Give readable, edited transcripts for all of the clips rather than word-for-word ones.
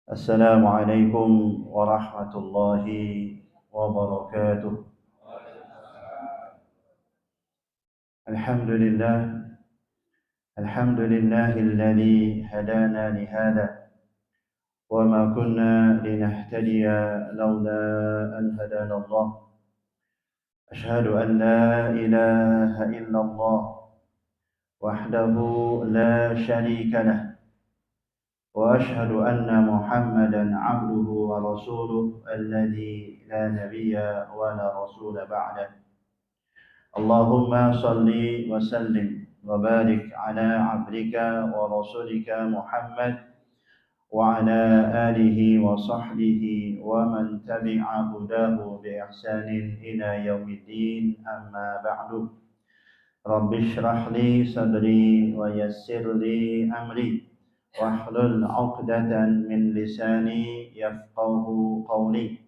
Assalamualaikum warahmatullahi wabarakatuh. Alhamdulillah, alhamdulillahilladzi hadana lihada wa ma kunna linahtadiya laula an hadana Allah. Ashhadu an la ilaha illallah wahdahu la syarika lah wa ashhadu anna Muhammadan abduhu wa rasuluh alladzi la nabiyya wa la rasula ba'dah. Allahumma salli wa sallim wa barik ala abdika wa rasulika Muhammad wa ala alihi wa sahbihi wa man tabi'a hudahu bi ihsanin ila yaumiddin, amma ba'du. Rabbi shrah li sadri wa yassir li amri wahlul 'uqdatan min lisani yafqahu qawli.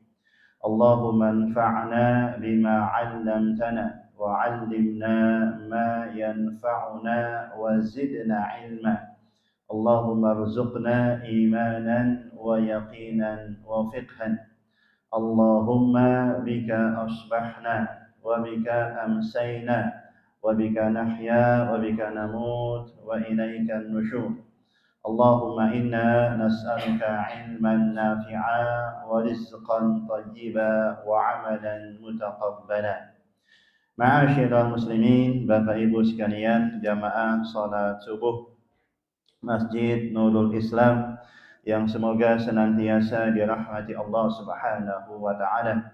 Allahumma anfa'na bima 'allamtana وعلمنا ما ينفعنا وزدنا علما. اللهم ارزقنا إيمانا ويقينا وفقها. اللهم بك أصبحنا وبك أمسينا وبك نحيا وبك نموت وإليك النشور. اللهم إنا نسألك علما نافعا ورزقا طيبا وعملا متقبلا. Ma'asyiral muslimin, Bapak Ibu sekalian, jamaah salat subuh Masjid Nurul Islam yang semoga senantiasa dirahmati Allah Subhanahu wa taala.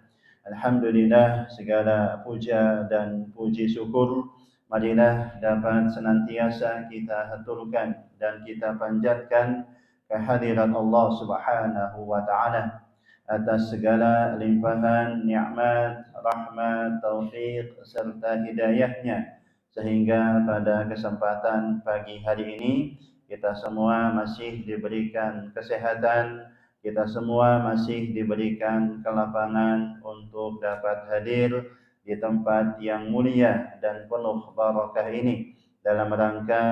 Alhamdulillah, segala puja dan puji syukur marilah dapat senantiasa kita haturkan dan kita panjatkan kehadirat Allah Subhanahu wa taala atas segala limpahan nikmat, rahmat, taufik serta hidayahnya, sehingga pada kesempatan pagi hari ini kita semua masih diberikan kesehatan, kita semua masih diberikan kelapangan untuk dapat hadir di tempat yang mulia dan penuh barakah ini dalam rangka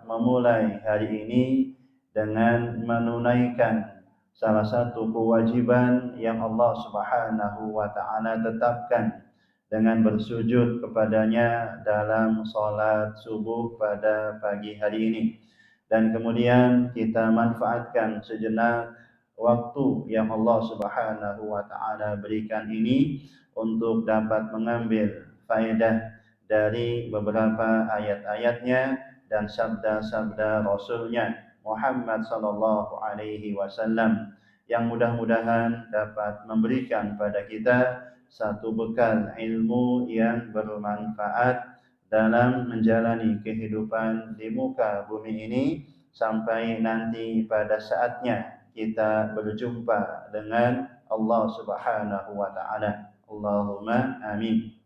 memulai hari ini dengan menunaikan salah satu kewajiban yang Allah Subhanahu wa taala tetapkan dengan bersujud kepadanya dalam salat subuh pada pagi hari ini. Dan kemudian kita manfaatkan sejenak waktu yang Allah Subhanahu wa taala berikan ini untuk dapat mengambil faedah dari beberapa ayat-ayatnya dan sabda-sabda Rasulnya Muhammad sallallahu alaihi wasallam, yang mudah-mudahan dapat memberikan pada kita satu bekal ilmu yang bermanfaat dalam menjalani kehidupan di muka bumi ini sampai nanti pada saatnya kita berjumpa dengan Allah Subhanahu wa taala. Allahumma amin.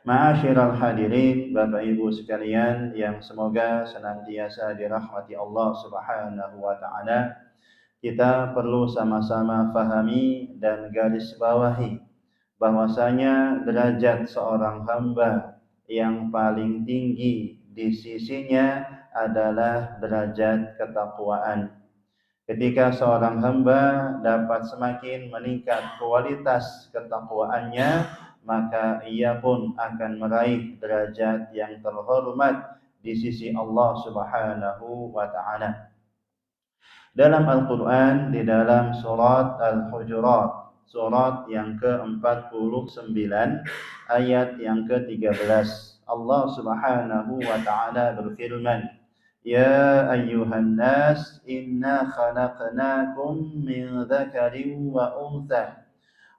Ma'asyiral hadirin, Bapak Ibu sekalian yang semoga senantiasa dirahmati Allah Subhanahu wa taala, kita perlu sama-sama fahami dan garis bawahi bahwasanya derajat seorang hamba yang paling tinggi di sisinya adalah derajat ketakwaan. Ketika seorang hamba dapat semakin meningkat kualitas ketakwaannya, maka ia pun akan meraih derajat yang terhormat di sisi Allah Subhanahu wa taala. Dalam Al-Qur'an, di dalam surat Al-Hujurat, surat yang ke-49 ayat yang ke-13, Allah Subhanahu wa taala berfirman, Ya ayyuhan nas, inna khalaqnakum min dzakarin wa untha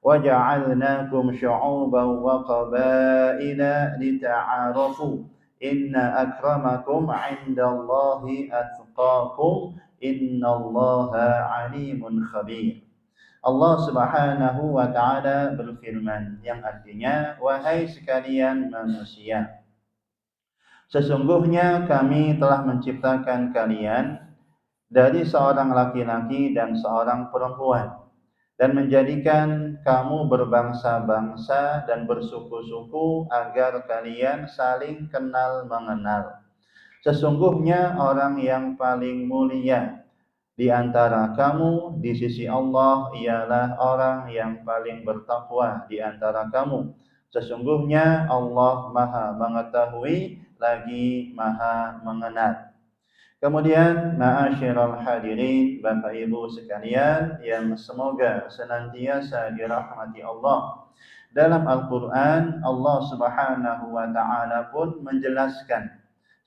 وَجَعَلْنَاكُمْ شُعُوبًا وَقَبَائِلَ لِتَعَارَفُوا إِنَّ أَكْرَمَكُمْ عِندَ اللَّهِ أَتْقَاكُمْ إِنَّ اللَّهَ عَلِيمٌ خَبِيرٌ. Allah Subhanahu wa taala berfirman, yang artinya, wahai sekalian manusia, sesungguhnya kami telah menciptakan kalian dari seorang laki-laki dan seorang perempuan, dan menjadikan kamu berbangsa-bangsa dan bersuku-suku agar kalian saling kenal mengenal. Sesungguhnya orang yang paling mulia di antara kamu di sisi Allah ialah orang yang paling bertakwa di antara kamu. Sesungguhnya Allah Maha mengetahui lagi Maha mengenal. Kemudian, ma'asyiral hadirin, Bapak Ibu sekalian yang semoga senantiasa dirahmati Allah. Dalam Al-Quran, Allah Subhanahu wa Ta'ala pun menjelaskan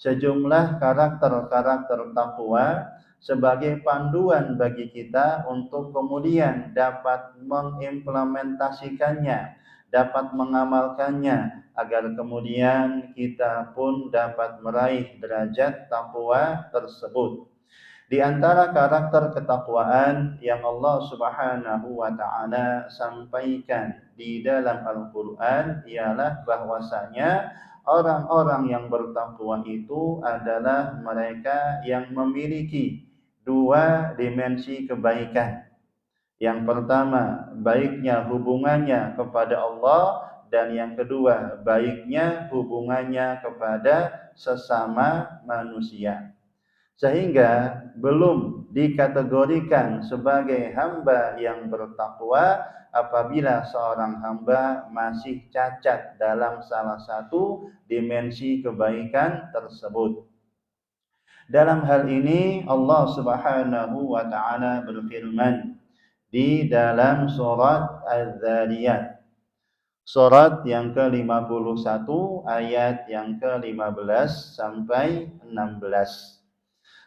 sejumlah karakter-karakter takwa sebagai panduan bagi kita untuk kemudian dapat mengimplementasikannya, dapat mengamalkannya, agar kemudian kita pun dapat meraih derajat takwa tersebut. Di antara karakter ketakwaan yang Allah Subhanahu wa Ta'ala sampaikan di dalam Al-Quran ialah bahwasanya orang-orang yang bertakwa itu adalah mereka yang memiliki dua dimensi kebaikan. Yang pertama, baiknya hubungannya kepada Allah, dan yang kedua, baiknya hubungannya kepada sesama manusia. Sehingga belum dikategorikan sebagai hamba yang bertakwa apabila seorang hamba masih cacat dalam salah satu dimensi kebaikan tersebut. Dalam hal ini Allah Subhanahu wa Ta'ala berfirman di dalam surat Az-Zariyat, surat yang ke-51 ayat yang ke-15 sampai 16.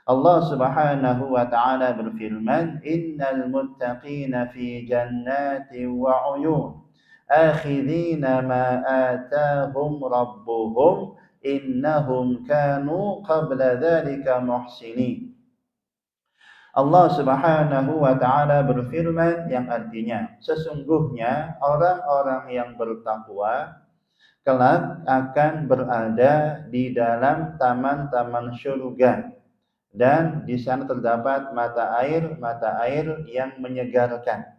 Allah Subhanahu wa Ta'ala berfirman, innal muttaqina fi jannatin wa 'uyun akhidhina ma atahum rabbuhum innahum kanu qabla dzalika muhsinin. Allah Subhanahu wa Ta'ala berfirman yang artinya, sesungguhnya orang-orang yang bertakwa kelak akan berada di dalam taman-taman syurga, dan di sana terdapat mata air yang menyegarkan,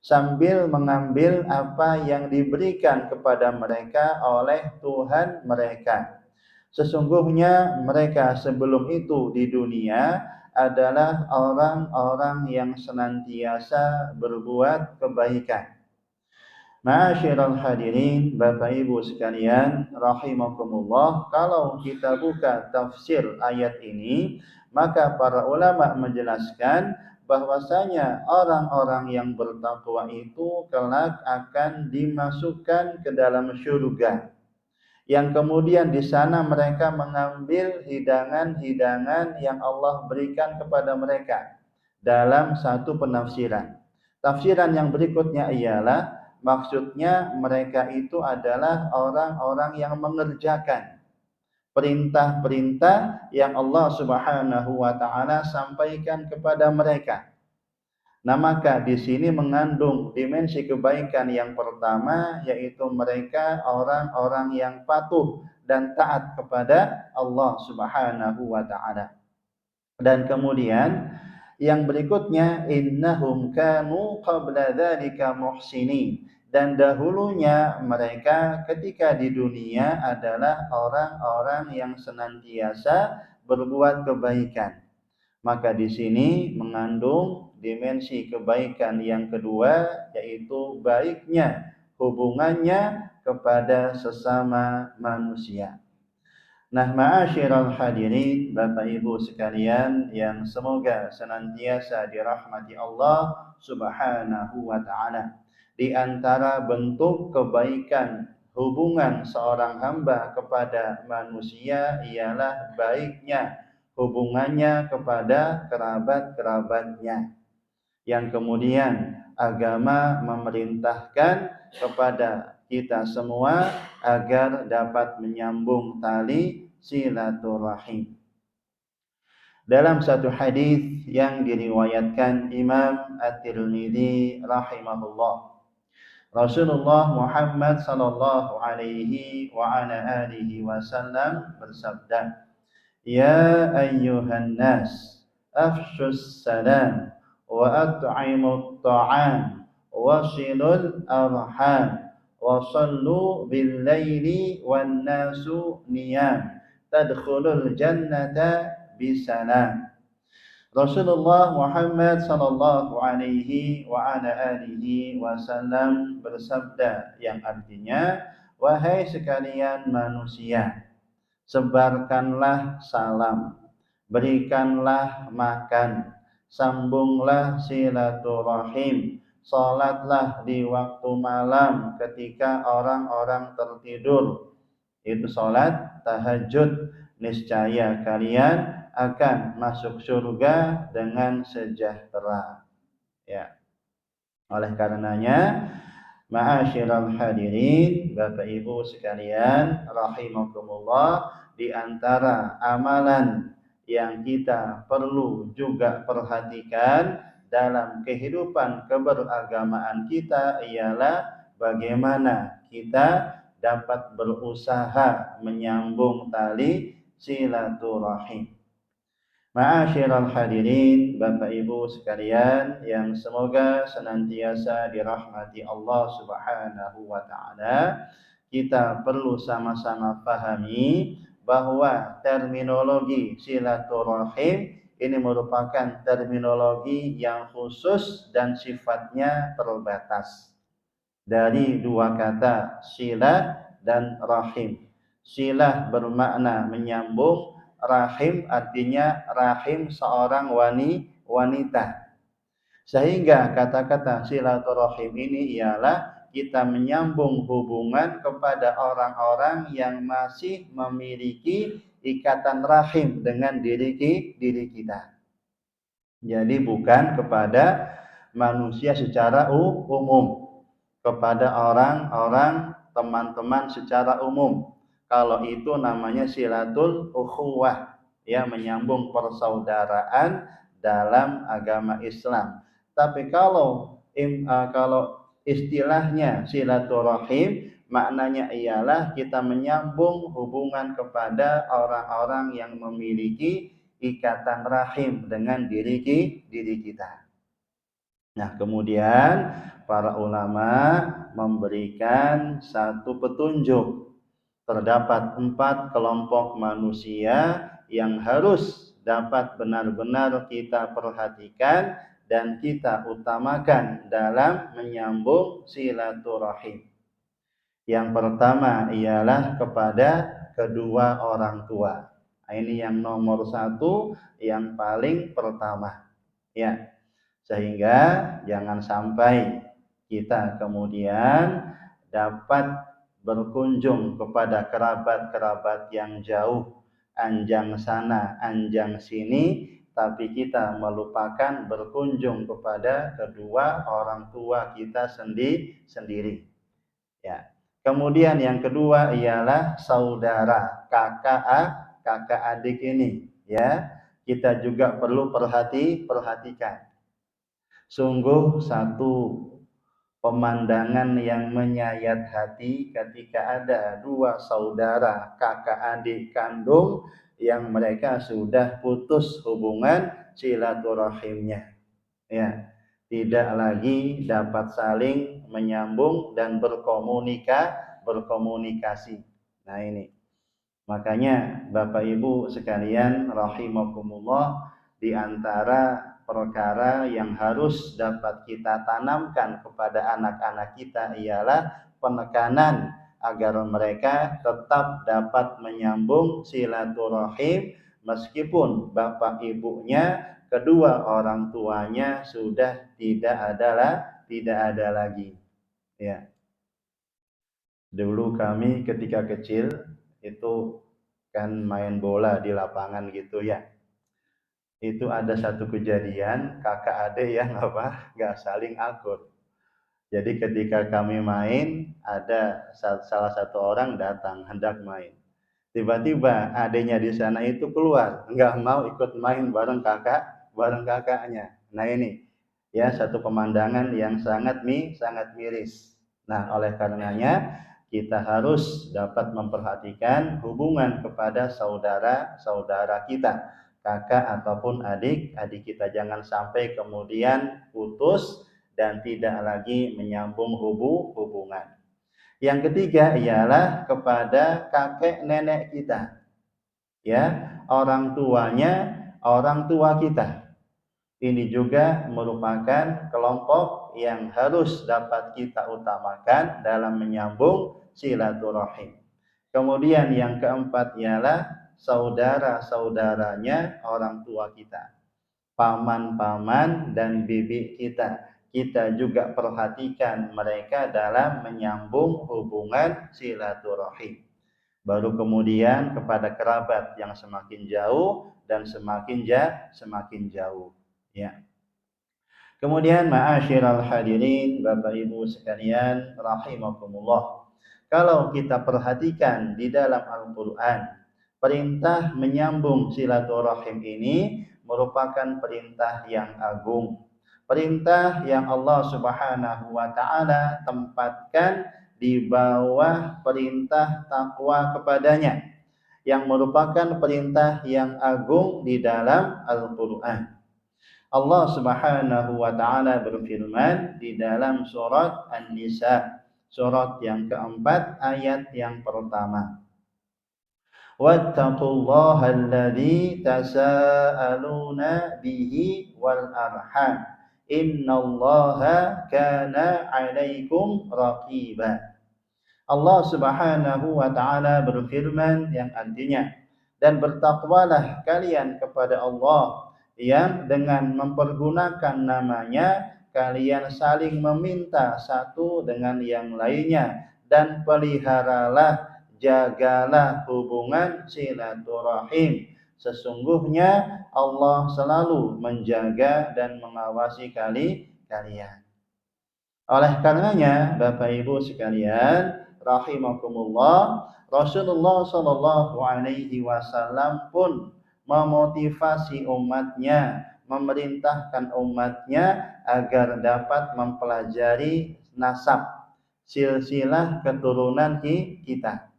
sambil mengambil apa yang diberikan kepada mereka oleh Tuhan mereka. Sesungguhnya mereka sebelum itu di dunia adalah orang-orang yang senantiasa berbuat kebaikan. Ma'asyiral hadirin, Bapak Ibu sekalian rahimakumullah, kalau kita buka tafsir ayat ini, maka para ulama menjelaskan bahwasanya orang-orang yang bertakwa itu kelak akan dimasukkan ke dalam syurga, yang kemudian di sana mereka mengambil hidangan-hidangan yang Allah berikan kepada mereka dalam satu penafsiran. Tafsiran yang berikutnya ialah maksudnya mereka itu adalah orang-orang yang mengerjakan perintah-perintah yang Allah Subhanahu wa Ta'ala sampaikan kepada mereka. Nah, maka di sini mengandung dimensi kebaikan yang pertama, yaitu mereka orang-orang yang patuh dan taat kepada Allah Subhanahu wa Ta'ala. Dan kemudian yang berikutnya, innahum kanu qabla dzalika muhsinin, dan dahulunya mereka ketika di dunia adalah orang-orang yang senantiasa berbuat kebaikan. Maka di sini mengandung dimensi kebaikan yang kedua, yaitu baiknya hubungannya kepada sesama manusia. Nah, ma'asyiral hadirin, Bapak Ibu sekalian yang semoga senantiasa dirahmati Allah Subhanahu wa Ta'ala, di antara bentuk kebaikan hubungan seorang hamba kepada manusia ialah baiknya hubungannya kepada kerabat-kerabatnya, yang kemudian agama memerintahkan kepada kita semua agar dapat menyambung tali silaturahim. Dalam satu hadis yang diriwayatkan Imam At-Tirmidzi rahimahullah, Rasulullah Muhammad sallallahu alaihi wa ala alihi wasallam bersabda, ya ayyuhan nas, afshus salam wa at'imut ta'am wa silul arham wa sallu bil laili wan nasu niyam tadkhulul jannata bisalam. Rasulullah Muhammad sallallahu alaihi wa ala alihi wasallam bersabda yang artinya, wahai sekalian manusia, sebarkanlah salam, berikanlah makan, sambunglah silaturahim, salatlah di waktu malam ketika orang-orang tertidur. Itu salat tahajud, niscaya kalian akan masuk surga dengan sejahtera. Ya. Oleh karenanya, ma'asyiral hadirin, Bapak Ibu sekalian rahimakumullah, di antara amalan yang kita perlu juga perhatikan dalam kehidupan keberagamaan kita ialah bagaimana kita dapat berusaha menyambung tali silaturahim. Ma'asyiral hadirin, Bapak Ibu sekalian yang semoga senantiasa dirahmati Allah Subhanahu wa taala, kita perlu sama-sama pahami bahwa terminologi silaturahim ini merupakan terminologi yang khusus dan sifatnya terbatas. Dari dua kata silah dan rahim. Silah bermakna menyambung, rahim artinya rahim seorang wanita. Sehingga kata-kata silaturahim ini ialah kita menyambung hubungan kepada orang-orang yang masih memiliki ikatan rahim dengan diri kita. Jadi bukan kepada manusia secara umum, kepada orang-orang teman-teman secara umum. Kalau itu namanya silatul ukhuwah, ya, menyambung persaudaraan dalam agama Islam. Tapi kalau istilahnya silaturahim, maknanya ialah kita menyambung hubungan kepada orang-orang yang memiliki ikatan rahim dengan diri kita. Nah, kemudian para ulama memberikan satu petunjuk. Terdapat 4 kelompok manusia yang harus dapat benar-benar kita perhatikan dan kita utamakan dalam menyambung silaturahim. Yang pertama ialah kepada kedua orang tua. Ini yang nomor 1, yang paling pertama. Ya. Sehingga jangan sampai kita kemudian dapat berkunjung kepada kerabat-kerabat yang jauh, anjang sana, anjang sini, tapi kita melupakan berkunjung kepada kedua orang tua kita sendiri. Ya. Kemudian yang kedua ialah saudara, kakak adik ini, ya. Kita juga perlu perhatikan. Sungguh satu pemandangan yang menyayat hati ketika ada 2 saudara kakak adik kandung yang mereka sudah putus hubungan silaturahimnya. Ya, tidak lagi dapat saling menyambung dan berkomunikasi. Nah ini. Makanya Bapak Ibu sekalian rahimakumullah, di antara perkara yang harus dapat kita tanamkan kepada anak-anak kita ialah penekanan agar mereka tetap dapat menyambung silaturahim meskipun bapak ibunya, kedua orang tuanya sudah tidak ada lagi. Ya. Dulu kami ketika kecil itu kan main bola di lapangan gitu ya. Itu ada satu kejadian kakak adik yang nggak saling akur. Jadi ketika kami main, ada salah satu orang datang hendak main. Tiba-tiba adiknya di sana itu keluar, nggak mau ikut main bareng kakaknya. Nah ini ya satu pemandangan yang sangat miris. Nah oleh karenanya kita harus dapat memperhatikan hubungan kepada saudara-saudara kita, kakak ataupun adik kita, jangan sampai kemudian putus dan tidak lagi menyambung hubungan. Yang ketiga ialah kepada kakek nenek kita, ya, orang tua kita. Ini juga merupakan kelompok yang harus dapat kita utamakan dalam menyambung silaturahim. Kemudian yang keempat ialah saudara-saudaranya orang tua kita, paman-paman dan bibi kita. Kita juga perhatikan mereka dalam menyambung hubungan silaturahim. Baru kemudian kepada kerabat yang semakin jauh dan semakin jauh. Ya. Kemudian ma'asyiral hadirin, Bapak Ibu sekalian rahimakumullah. Kalau kita perhatikan di dalam Al-Qur'an, perintah menyambung silaturahim ini merupakan perintah yang agung. Perintah yang Allah Subhanahu wa taala tempatkan di bawah perintah takwa kepadanya, yang merupakan perintah yang agung di dalam Al-Qur'an. Allah Subhanahu wa taala berfirman di dalam surat An-Nisa, surat yang keempat ayat yang pertama. Wattaqullaha alladzi tasaaluna bihi wal arham. Innallaha kana 'alaikum raqiba. Allah Subhanahu wa taala berfirman yang artinya, dan bertakwalah kalian kepada Allah yang dengan mempergunakan namanya kalian saling meminta satu dengan yang lainnya, dan peliharalah, jagalah hubungan silaturahim. Sesungguhnya Allah selalu menjaga dan mengawasi kalian. Oleh karenanya, Bapak Ibu sekalian rahimakumullah, Rasulullah Shallallahu Alaihi Wasallam pun memotivasi umatnya, memerintahkan umatnya agar dapat mempelajari nasab, silsilah keturunan kita,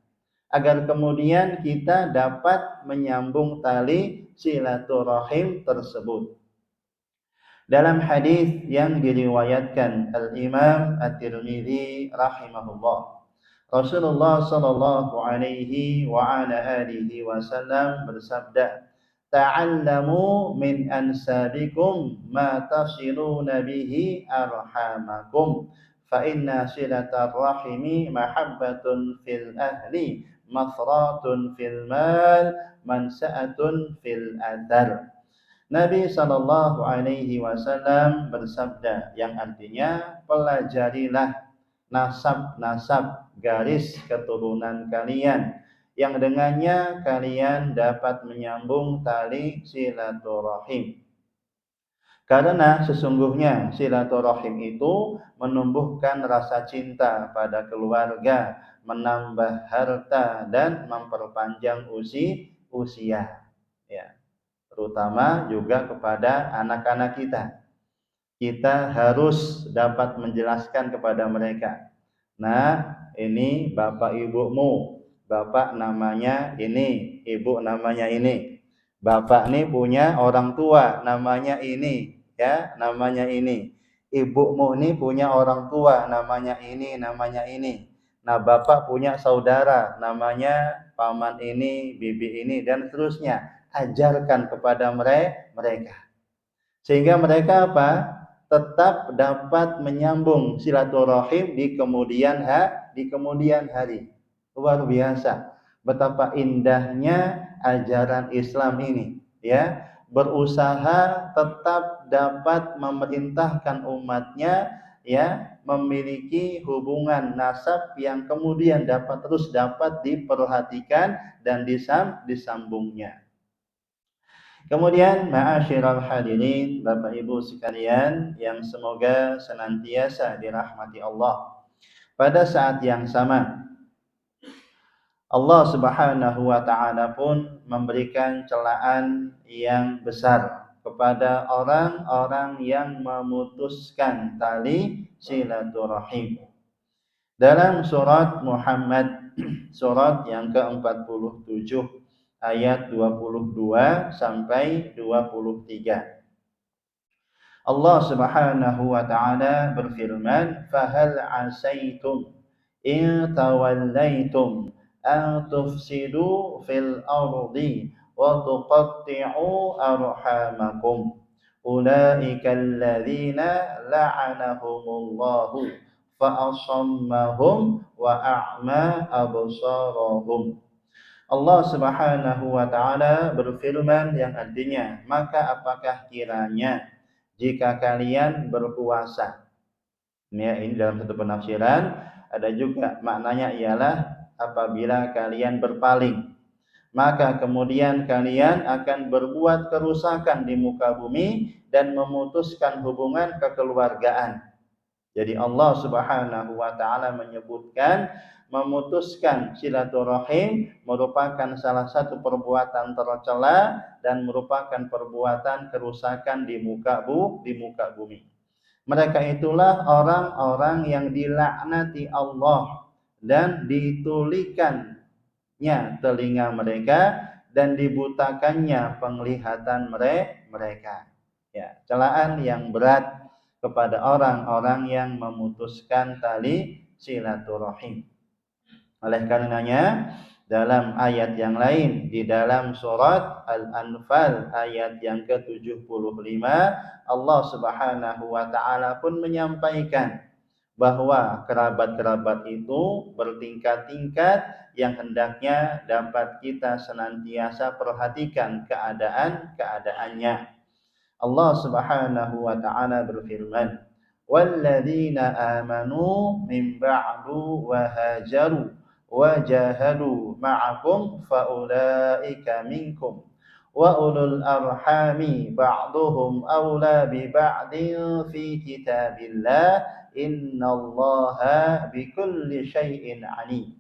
agar kemudian kita dapat menyambung tali silaturahim tersebut. Dalam hadis yang diriwayatkan Al-Imam At-Tirmidzi rahimahullah, Rasulullah sallallahu alaihi wa ala alihi wasallam bersabda, "Ta'allamu min ansabikum ma tasiluna bihi arhamakum, fa inna silatar rahimi mahabbatun fil ahli, mathratun fil mal, mansa'atun fil athar." Nabi Shallallahu Alaihi Wasallam bersabda, yang artinya pelajarilah nasab-nasab garis keturunan kalian, yang dengannya kalian dapat menyambung tali silaturahim. Karena sesungguhnya silaturahim itu menumbuhkan rasa cinta pada keluarga, menambah harta dan memperpanjang usia. Ya. Terutama juga kepada anak-anak kita. Kita harus dapat menjelaskan kepada mereka. Nah, ini bapak ibumu. Bapak namanya ini, ibu namanya ini. Bapak ini punya orang tua, namanya ini, ya, namanya ini. Ibumu ini punya orang tua, namanya ini, namanya ini. Nah, bapak punya saudara, namanya paman ini, bibi ini, dan seterusnya. Ajarkan kepada mereka, sehingga mereka tetap dapat menyambung silaturahim di kemudian hari. Luar biasa betapa indahnya ajaran Islam ini, ya, berusaha tetap dapat memerintahkan umatnya, ya, memiliki hubungan nasab yang kemudian dapat diperhatikan dan disambungnya. Kemudian ma'asyiral hadirin, Bapak Ibu sekalian yang semoga senantiasa dirahmati Allah. Pada saat yang sama, Allah Subhanahu wa taala pun memberikan celaan yang besar kepada orang-orang yang memutuskan tali silaturahim. Dalam surat Muhammad, surat yang ke-47, ayat 22 sampai 23. Allah Subhanahu wa taala berfirman, "Fahal 'asaitum in tawallaitum an tufsidu fil ardi wa tuqatti'u arhamakum ulaikal ladzina la'anahumullahu fa asammahum wa a'ma absarahum. Allah Subhanahu wa taala berfirman yang artinya, maka apakah kiranya jika kalian berpuasa. Ya, ini dalam satu penafsiran, ada juga maknanya ialah apabila kalian berpaling, maka kemudian kalian akan berbuat kerusakan di muka bumi dan memutuskan hubungan kekeluargaan. Jadi Allah Subhanahu wa taala menyebutkan memutuskan silaturahim merupakan salah satu perbuatan tercela dan merupakan perbuatan kerusakan di muka bumi. Mereka itulah orang-orang yang dilaknati Allah dan ditulikannya telinga mereka dan dibutakannya penglihatan mereka. Ya, celaan yang berat kepada orang-orang yang memutuskan tali silaturahim. Oleh karenanya, dalam ayat yang lain di dalam surat Al-Anfal ayat yang ke-75, Allah Subhanahu wa taala pun menyampaikan bahwa kerabat-kerabat itu bertingkat-tingkat yang hendaknya dapat kita senantiasa perhatikan keadaannya. Allah Subhanahu wa taala berfirman, "Walladzina amanu min ba'du wa hajaru wa jahadu ma'akum faulaika minkum wa ulul arhami ba'duhum awla bi ba'din fi kitabillah innallaha bikulli syai'in alim."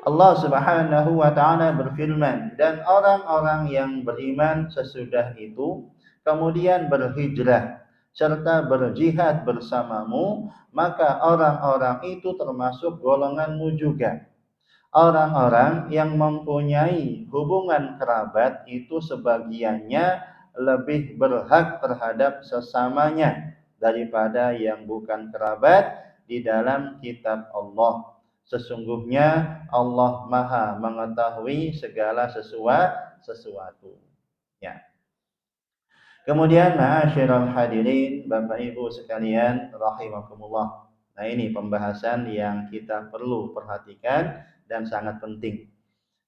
Allah Subhanahu wa taala berfirman, dan orang-orang yang beriman sesudah itu kemudian berhijrah serta berjihad bersamamu, maka orang-orang itu termasuk golonganmu juga. Orang-orang yang mempunyai hubungan kerabat itu sebagiannya lebih berhak terhadap sesamanya daripada yang bukan kerabat di dalam kitab Allah. Sesungguhnya Allah Maha mengetahui segala sesuatu. Ya. Kemudian ma'asyiral hadirin, Bapak Ibu sekalian rahimakumullah. Nah, ini pembahasan yang kita perlu perhatikan dan sangat penting.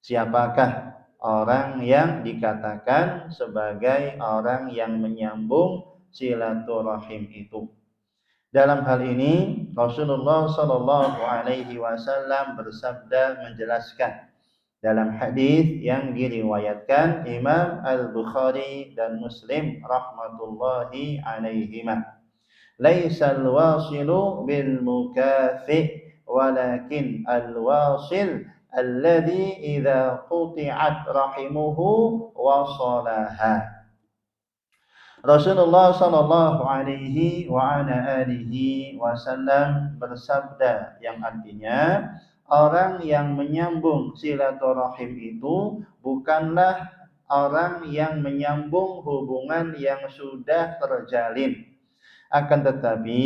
Siapakah orang yang dikatakan sebagai orang yang menyambung silaturahim itu? Dalam hal ini Rasulullah Shallallahu Alaihi Wasallam bersabda menjelaskan dalam hadis yang diriwayatkan Imam Al-Bukhari dan Muslim rahmatullahi alaihima, "Laisal wasilu bil mukafi, walakin al-wasil alladhi idza quti'at rahimuhu wasalaha." Rasulullah Shallallahu Alaihi Wasallam bersabda yang artinya, orang yang menyambung silaturahim itu bukanlah orang yang menyambung hubungan yang sudah terjalin, akan tetapi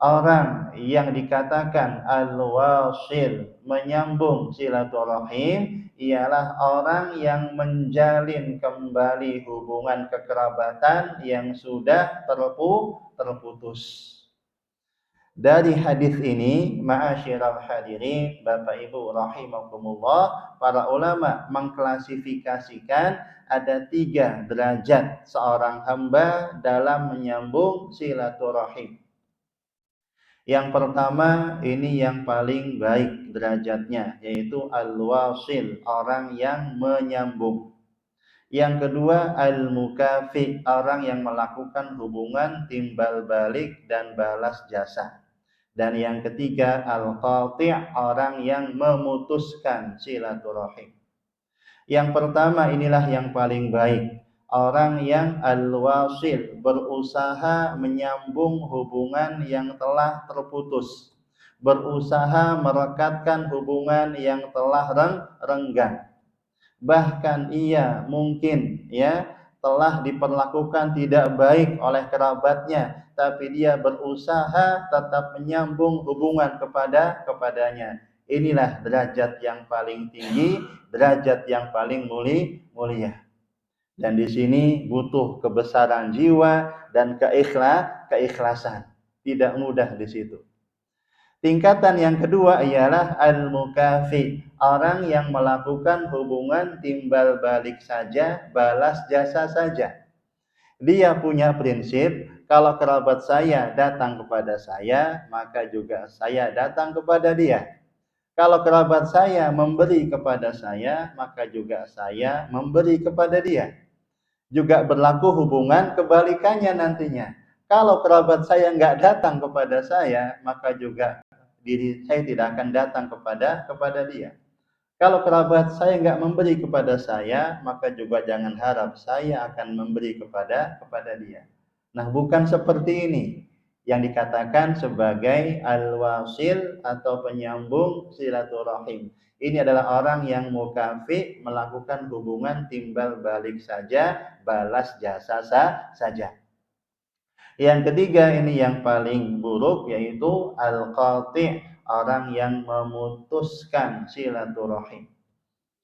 orang yang dikatakan al-wasil, menyambung silaturahim, ialah orang yang menjalin kembali hubungan kekerabatan yang sudah terputus. Dari hadis ini, ma'asyiral hadirin, Bapak Ibu rahimakumullah, para ulama mengklasifikasikan ada 3 derajat seorang hamba dalam menyambung silaturahim. Yang pertama, ini yang paling baik derajatnya, yaitu al-wasil, orang yang menyambung. Yang kedua, al-mukafi, orang yang melakukan hubungan timbal balik dan balas jasa. Dan yang ketiga, al-qati', orang yang memutuskan silaturahim. Yang pertama inilah yang paling baik. Orang yang al-wasil, berusaha menyambung hubungan yang telah terputus, berusaha merekatkan hubungan yang telah renggang. Bahkan ia mungkin telah diperlakukan tidak baik oleh kerabatnya, tapi dia berusaha tetap menyambung hubungan kepadanya. Inilah derajat yang paling tinggi, derajat yang paling mulia. Dan di sini butuh kebesaran jiwa dan keikhlasan. Tidak mudah di situ. Tingkatan yang kedua ialah al-mukafi, orang yang melakukan hubungan timbal balik saja, balas jasa saja. Dia punya prinsip, kalau kerabat saya datang kepada saya, maka juga saya datang kepada dia. Kalau kerabat saya memberi kepada saya, maka juga saya memberi kepada dia. Juga berlaku hubungan kebalikannya nantinya. Kalau kerabat saya nggak datang kepada saya, maka juga diri saya tidak akan datang kepada dia. Kalau kerabat saya nggak memberi kepada saya, maka juga jangan harap saya akan memberi kepada dia. Nah, bukan seperti ini yang dikatakan sebagai al-wasil atau penyambung silaturahim. Ini adalah orang yang mukafi, melakukan hubungan timbal balik saja, balas jasa saja. Yang ketiga ini yang paling buruk, yaitu al-qati', orang yang memutuskan silaturahim.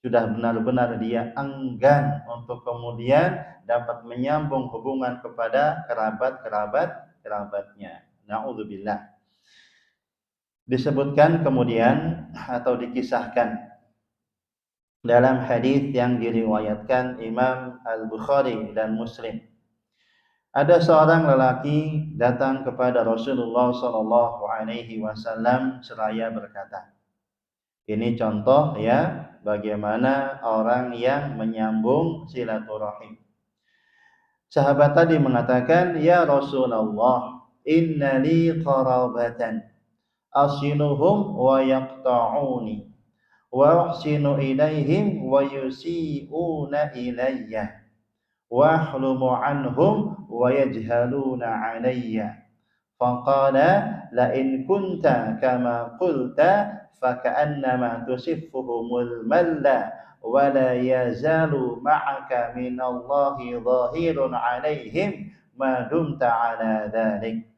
Sudah benar-benar dia enggan untuk kemudian dapat menyambung hubungan kepada kerabatnya. Na'udzubillah. Disebutkan kemudian atau dikisahkan dalam hadis yang diriwayatkan Imam Al-Bukhari dan Muslim. Ada seorang lelaki datang kepada Rasulullah sallallahu alaihi wasallam seraya berkata. Ini contoh ya bagaimana orang yang menyambung silaturahim. Sahabat tadi mengatakan, "Ya Rasulullah, inna li qarabatan asiluhum wa yaqta'uni wa ahsinu ilaihim wa yusi'una ilayya wa ahlumu anhum wa yajhaluna alayya." Faqala la in kunta kama qulta faka'annama tusiffuhumul malla wa la yazalu ma'aka minallahi dhahirun 'alaihim ma dumta 'ala dhalik.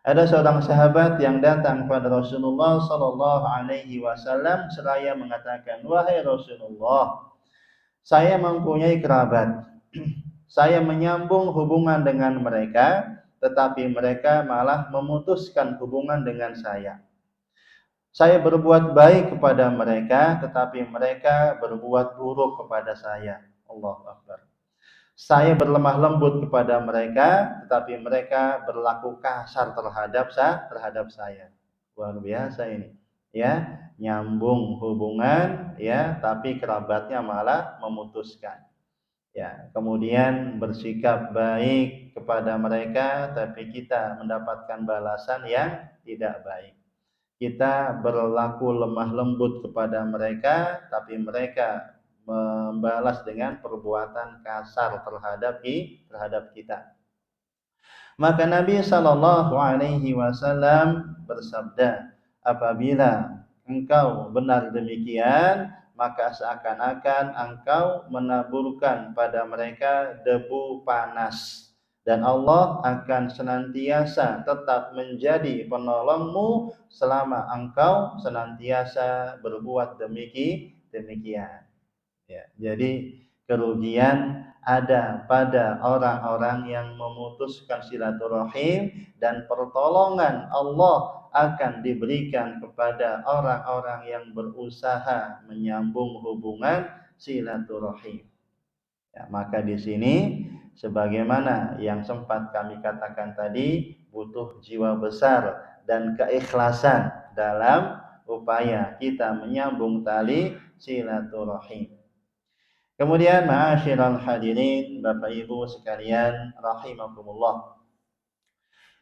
Ada seorang sahabat yang datang kepada Rasulullah sallallahu alaihi wasallam seraya mengatakan, "Wahai Rasulullah, saya mempunyai kerabat. Saya menyambung hubungan dengan mereka, tetapi mereka malah memutuskan hubungan dengan saya. Saya berbuat baik kepada mereka, tetapi mereka berbuat buruk kepada saya." Allahu Akbar. Saya berlemah lembut kepada mereka, tetapi mereka berlaku kasar terhadap saya. Luar biasa ini. Ya, nyambung hubungan ya, tapi kerabatnya malah memutuskan. Ya, kemudian bersikap baik kepada mereka, tapi kita mendapatkan balasan yang tidak baik. Kita berlaku lemah lembut kepada mereka, tapi mereka membalas dengan perbuatan kasar terhadap kita. Maka Nabi sallallahu alaihi wasallam bersabda, apabila engkau benar demikian, maka seakan-akan engkau menaburkan pada mereka debu panas. Dan Allah akan senantiasa tetap menjadi penolongmu selama engkau senantiasa berbuat demikian. Ya, jadi kerugian ada pada orang-orang yang memutuskan silaturahim, dan pertolongan Allah akan diberikan kepada orang-orang yang berusaha menyambung hubungan silaturahim. Ya, maka di sini sebagaimana yang sempat kami katakan tadi, butuh jiwa besar dan keikhlasan dalam upaya kita menyambung tali silaturahim. Kemudian ma'asyiral hadirin, Bapak Ibu sekalian rahimakumullah.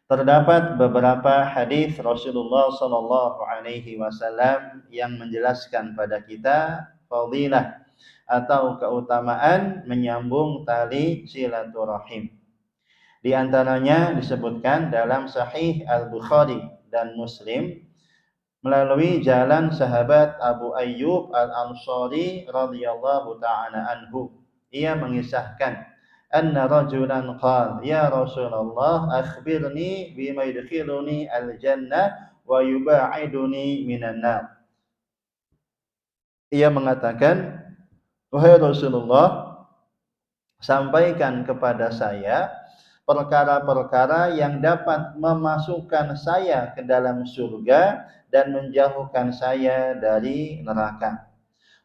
Terdapat beberapa hadis Rasulullah sallallahu alaihi wasallam yang menjelaskan pada kita fadilah atau keutamaan menyambung tali silaturahim. Di antaranya disebutkan dalam Sahih Al-Bukhari dan Muslim melalui jalan sahabat Abu Ayyub Al-Ansari radhiyallahu ta'ala anhu. Ia mengisahkan, anna rajulan qala, ya Rasulullah, akhbirni bima yudkhiluni al-jannah wa yuba'iduni minan nar. Ia mengatakan, wahai Rasulullah, sampaikan kepada saya perkara-perkara yang dapat memasukkan saya ke dalam surga dan menjauhkan saya dari neraka.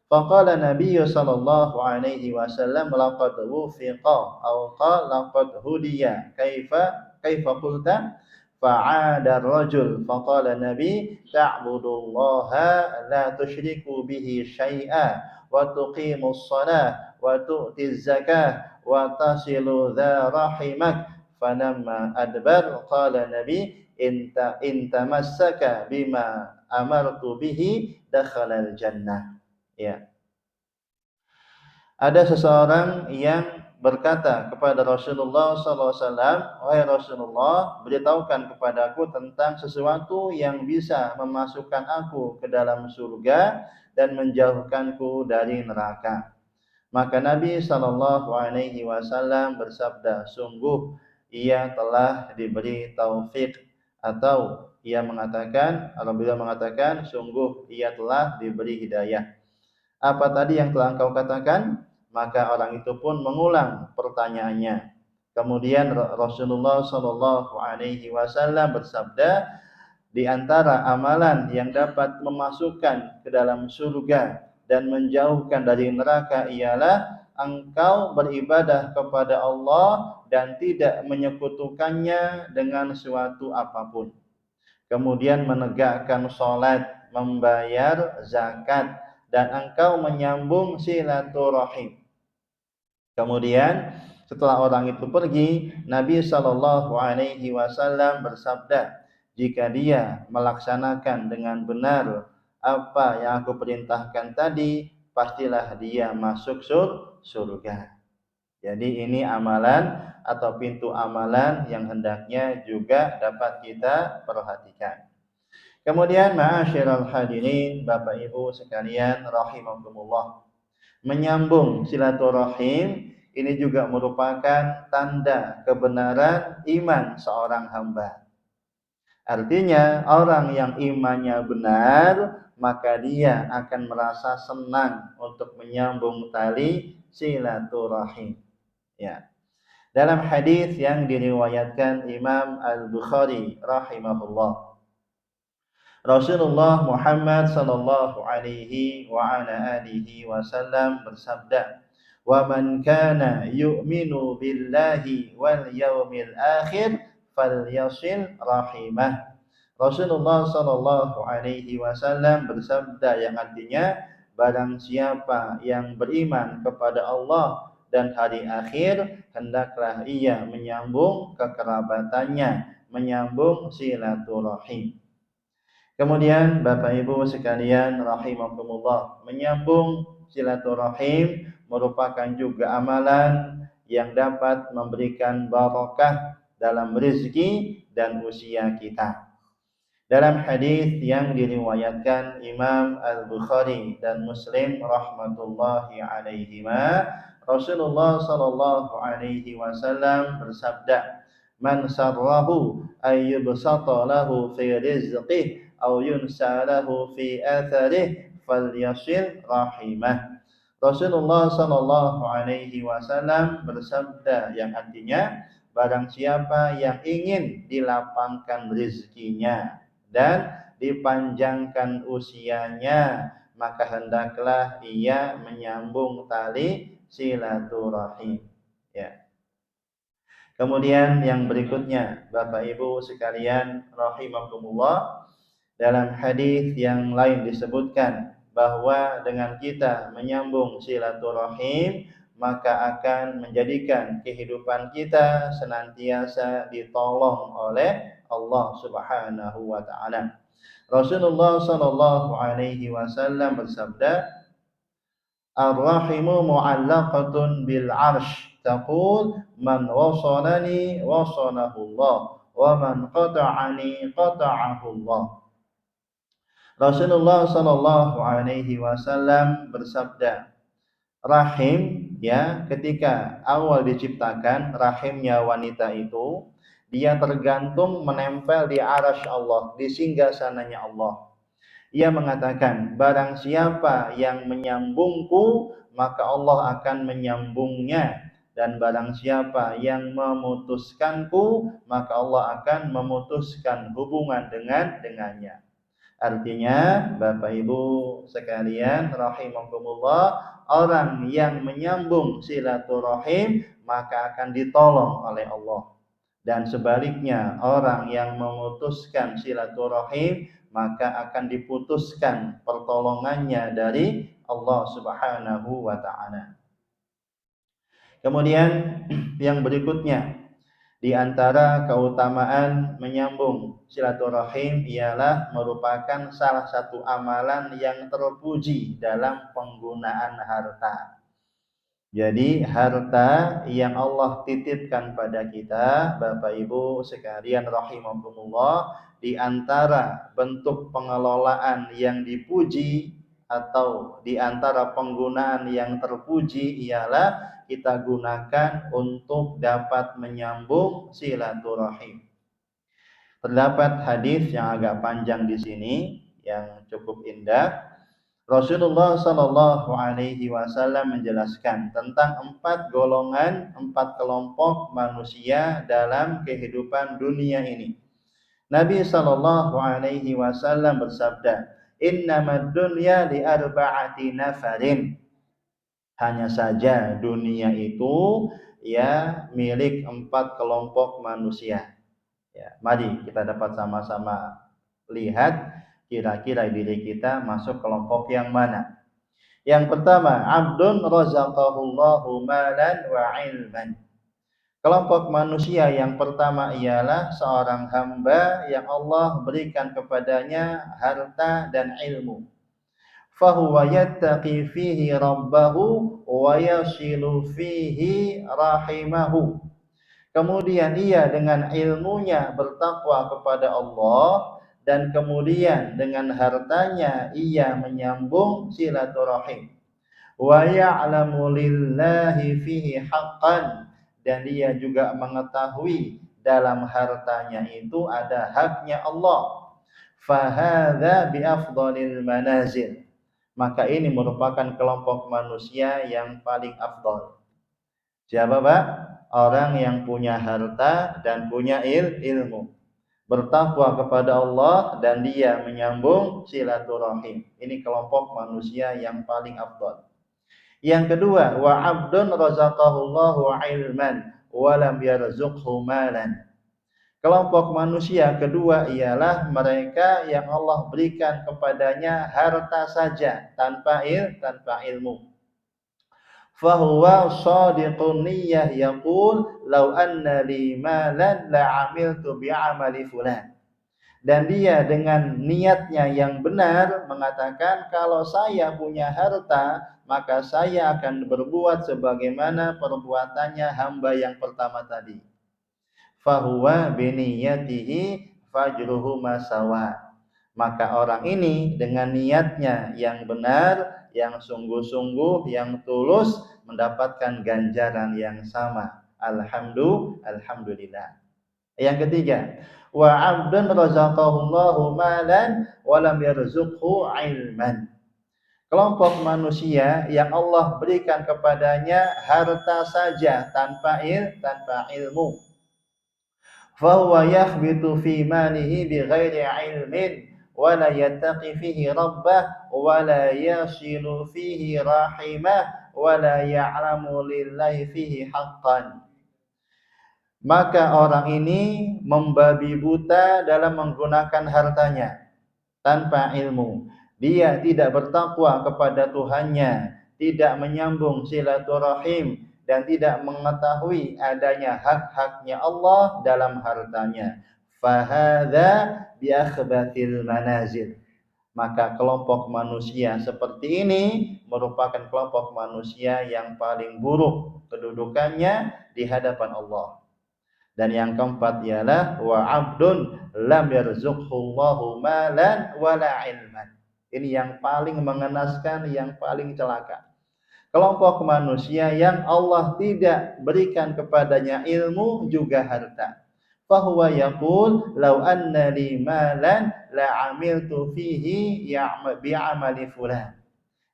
Faqala Nabi sallallahu alaihi wasallam laqad wufiqa aw qala laqad hudiya kaifa qulta fa'ada ar-rajul faqala Nabi ta'budullaha la tusyriku bihi syai'a wa tuqimus shalah wa tu'tiz zakah wa tasilu dha rahimak falamma adbar qala Nabi intamassaka bima amartu bihi dakhala al-jannah. Ya. Ada seseorang yang berkata kepada Rasulullah SAW, wahai Rasulullah, beritahukan kepadaku tentang sesuatu yang bisa memasukkan aku ke dalam surga dan menjauhkanku dari neraka. Maka Nabi SAW bersabda, sungguh ia telah diberi taufik, atau ia mengatakan, apabila mengatakan, sungguh ia telah diberi hidayah. Apa tadi yang telah engkau katakan? Maka orang itu pun mengulang pertanyaannya. Kemudian Rasulullah Shallallahu Alaihi Wasallam bersabda, di antara amalan yang dapat memasukkan ke dalam surga dan menjauhkan dari neraka ialah engkau beribadah kepada Allah dan tidak menyekutukannya dengan suatu apapun. Kemudian menegakkan sholat, membayar zakat, dan engkau menyambung silaturahim. Kemudian setelah orang itu pergi, Nabi Shallallahu Alaihi Wasallam bersabda, jika dia melaksanakan dengan benar apa yang aku perintahkan tadi, pastilah dia masuk surga. Jadi ini amalan atau pintu amalan yang hendaknya juga dapat kita perhatikan. Kemudian ma'asyiral hadirin, Bapak Ibu sekalian rahimakumullah, menyambung silaturahim ini juga merupakan tanda kebenaran iman seorang hamba. Artinya orang yang imannya benar, maka dia akan merasa senang untuk menyambung tali silaturahim. Ya. Dalam hadis yang diriwayatkan Imam Al-Bukhari rahimahullah, Rasulullah Muhammad sallallahu alaihi wa ala alihi wasallam bersabda, "Wa man kana yu'minu billahi wal yaumil akhir falyasil rahimah." Rasulullah sallallahu alaihi wasallam bersabda yang artinya, barang siapa yang beriman kepada Allah dan hari akhir, hendaklah ia menyambung kekerabatannya, menyambung silaturahim. Kemudian Bapak Ibu sekalian rahimakumullah, menyambung silaturahim merupakan juga amalan yang dapat memberikan barakah dalam rezeki dan usia kita. Dalam hadis yang diriwayatkan Imam Al-Bukhari dan Muslim rahmatullahi alaihima, Rasulullah sallallahu alaihi wasallam bersabda, "Man sarrahu ayyubsata lahu fi rizqihi aw yunsa lahu fi atharih falyasil rahimah." Rasulullah sallallahu alaihi wasallam bersabda yang artinya, barang siapa yang ingin dilapangkan rezekinya dan dipanjangkan usianya, maka hendaklah ia menyambung tali silaturahim. Ya. Kemudian yang berikutnya, Bapak Ibu sekalian rahimakumullah, dalam hadis yang lain disebutkan bahwa dengan kita menyambung silaturahim, maka akan menjadikan kehidupan kita senantiasa ditolong oleh Allah Subhanahu wa taala. Rasulullah sallallahu alaihi wasallam bersabda, "Ar-rahimu mu'allaqatun bil 'arsy, taqul man wasalani wasalahu Allah, wa man qata'ani qata'ahu Allah." Rasulullah sallallahu alaihi wasallam bersabda, rahim, ya, ketika awal diciptakan rahimnya wanita itu, dia tergantung menempel di arasy Allah, di singgasananya Allah. Ia mengatakan, barang siapa yang menyambungku, maka Allah akan menyambungnya, dan barang siapa yang memutuskanku, maka Allah akan memutuskan hubungan dengannya. Artinya, Bapak Ibu sekalian rahimakumullah, orang yang menyambung silaturahim maka akan ditolong oleh Allah. Dan sebaliknya, orang yang memutuskan silaturahim maka akan diputuskan pertolongannya dari Allah Subhanahu wa taala. Kemudian yang berikutnya, di antara keutamaan menyambung silaturahim ialah merupakan salah satu amalan yang terpuji dalam penggunaan harta. Jadi harta yang Allah titipkan pada kita, Bapak Ibu sekalian rahimakumullah, di antara bentuk pengelolaan yang dipuji atau di antara penggunaan yang terpuji ialah kita gunakan untuk dapat menyambung silaturahim. Terdapat hadis yang agak panjang di sini yang cukup indah. Rasulullah Shallallahu Alaihi Wasallam menjelaskan tentang 4 golongan, 4 kelompok manusia dalam kehidupan dunia ini. Nabi Shallallahu Alaihi Wasallam bersabda, "Innamad dunya li arba'ati nafarin." Hanya saja dunia itu ya milik 4 kelompok manusia. Ya, mari kita dapat sama-sama lihat kira-kira diri kita masuk kelompok yang mana. Yang pertama, abdun razaqahullahu malan wa ilman. Kelompok manusia yang pertama ialah seorang hamba yang Allah berikan kepadanya harta dan ilmu. Fahuwa yattaqi fihi rabbahu wa yasilu fihi rahimahu. Kemudian ia dengan ilmunya bertakwa kepada Allah, dan kemudian dengan hartanya ia menyambung silaturahim. Wa ya'lamu lillahi fihi haqqan, dan dia juga mengetahui dalam hartanya itu ada haknya Allah. Fahadha bi afdalil manazil. Maka ini merupakan kelompok manusia yang paling afdal. Siapa Pak? Orang yang punya harta dan punya ilmu, bertakwa kepada Allah dan dia menyambung silaturahim. Ini kelompok manusia yang paling afdal. Yang kedua, wa abdun razaqahullahu ilman wa lam yarzuqhu malan. Kelompok manusia kedua ialah mereka yang Allah berikan kepadanya harta saja tanpa ilmu. Fahuwa shadiqun niyyah yaqul law anna li malan la amiltu bi amali fulan. Dan dia dengan niatnya yang benar mengatakan, kalau saya punya harta maka saya akan berbuat sebagaimana perbuatannya hamba yang pertama tadi. Fahuwa biniyatihi fajruhu masawa. Maka orang ini dengan niatnya yang benar, yang sungguh-sungguh, yang tulus, mendapatkan ganjaran yang sama. Alhamdulillah. Yang ketiga, wa 'abdun razaqahullahu malan wa lam yarzuqhu ilman. Kelompok manusia yang Allah berikan kepadanya harta saja tanpa ilmu. Fahuwa yakhbitu fi malihi bighairi ilmin wa la yattaqi fihi rabbah wa la yasilu fihi rahimah wa la ya'lamu lillahi fihi haqqan. Maka orang ini membabi buta dalam menggunakan hartanya tanpa ilmu. Dia tidak bertakwa kepada Tuhannya, tidak menyambung silaturahim, dan tidak mengetahui adanya hak-haknya Allah dalam hartanya. Fahadha biakhbatil manazil. Maka kelompok manusia seperti ini merupakan kelompok manusia yang paling buruk kedudukannya di hadapan Allah. Dan yang keempat ialah wa 'abdun lam yarzuqhu Allahu malan wala ilman. Ini yang paling mengenaskan, yang paling celaka. Kelompok manusia yang Allah tidak berikan kepadanya ilmu juga harta. Fahuwa yaqul law anna li malan la amiltu fihi bi'amali fulan.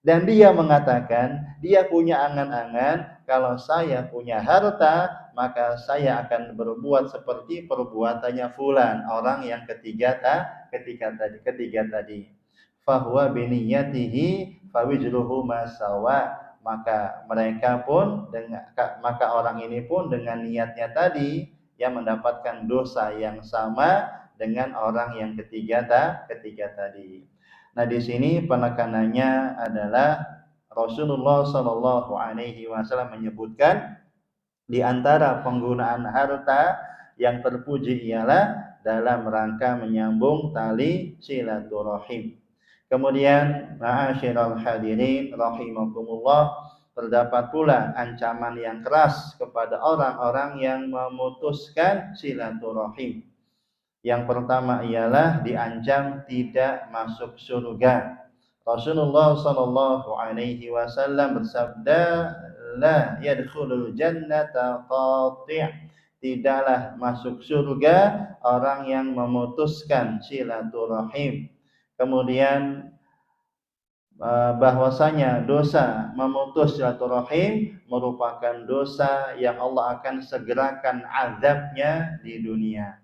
Dan dia mengatakan, dia punya angan-angan, kalau saya punya harta, maka saya akan berbuat seperti perbuatannya fulan, orang yang ketiga tadi. Fahuwa biniyatihi fawijluhu masawa. Maka mereka pun maka orang ini pun dengan niatnya tadi yang mendapatkan dosa yang sama dengan orang yang ketiga tadi. Nah, di sini penekanannya adalah Rasulullah Shallallahu Alaihi Wasallam menyebutkan di antara penggunaan harta yang terpuji ialah dalam rangka menyambung tali silaturahim. Kemudian, ma'asyiral hadirin rahimakumullah, terdapat pula ancaman yang keras kepada orang-orang yang memutuskan silaturahim. Yang pertama ialah diancam tidak masuk surga. Rasulullah sallallahu alaihi wasallam bersabda, la yadkhulul jannata qati'. Tidaklah masuk surga orang yang memutuskan silaturahim. Kemudian bahwasanya dosa memutus silaturahim merupakan dosa yang Allah akan segerakan azabnya di dunia,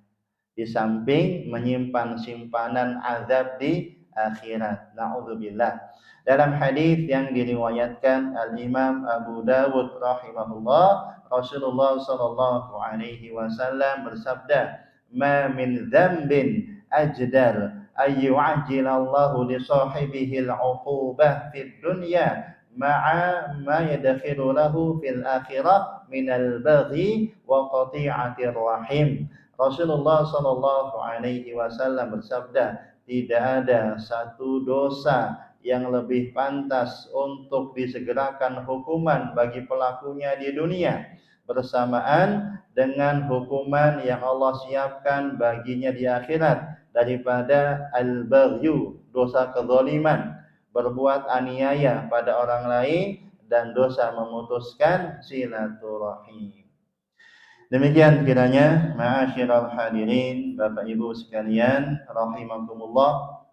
di samping menyimpan simpanan azab di akhirat. Na'udzubillah. Dalam hadis yang diriwayatkan Al-Imam Abu Dawud rahimahullah, Rasulullah sallallahu alaihi wasallam bersabda, "Ma min dzambin ajdar ay yu'ajjilallahu li sahibihi al-'uqubah fid dunya ma'a ma yadkhiru lahu fil akhirah min al-baghi wa qati'atir rahim." Rasulullah Shallallahu Alaihi Wasallam bersabda, tidak ada satu dosa yang lebih pantas untuk disegerakan hukuman bagi pelakunya di dunia bersamaan dengan hukuman yang Allah siapkan baginya di akhirat daripada al-baghyu, dosa kezaliman, berbuat aniaya pada orang lain, dan dosa memutuskan silaturahim. Demikian kiranya ma'asyiral hadirin, Bapak Ibu sekalian rahimakumullah,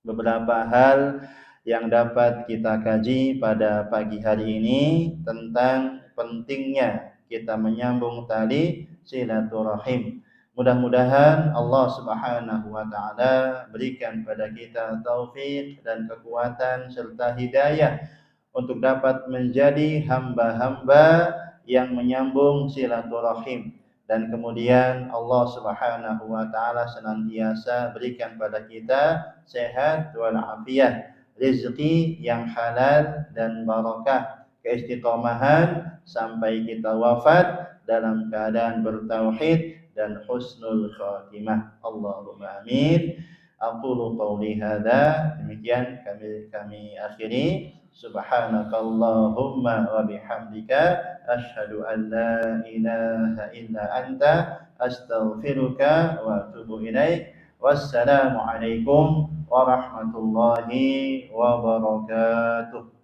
beberapa hal yang dapat kita kaji pada pagi hari ini tentang pentingnya kita menyambung tali silaturahim. Mudah-mudahan Allah Subhanahu wa taala berikan pada kita taufik dan kekuatan serta hidayah untuk dapat menjadi hamba-hamba yang menyambung silaturahim, dan kemudian Allah Subhanahu wa taala senantiasa berikan pada kita sehat wal afiat, rezeki yang halal dan barakah, keistiqomahan sampai kita wafat dalam keadaan bertauhid dan husnul khatimah. Allahumma amin. Aqulu qawli hadza, demikian kami akhiri. Subhanakallahumma wa bihamdika asyhadu an la ilaha illa anta astaghfiruka wa atubu ilaik. Wassalamu alaikum warahmatullahi wabarakatuh.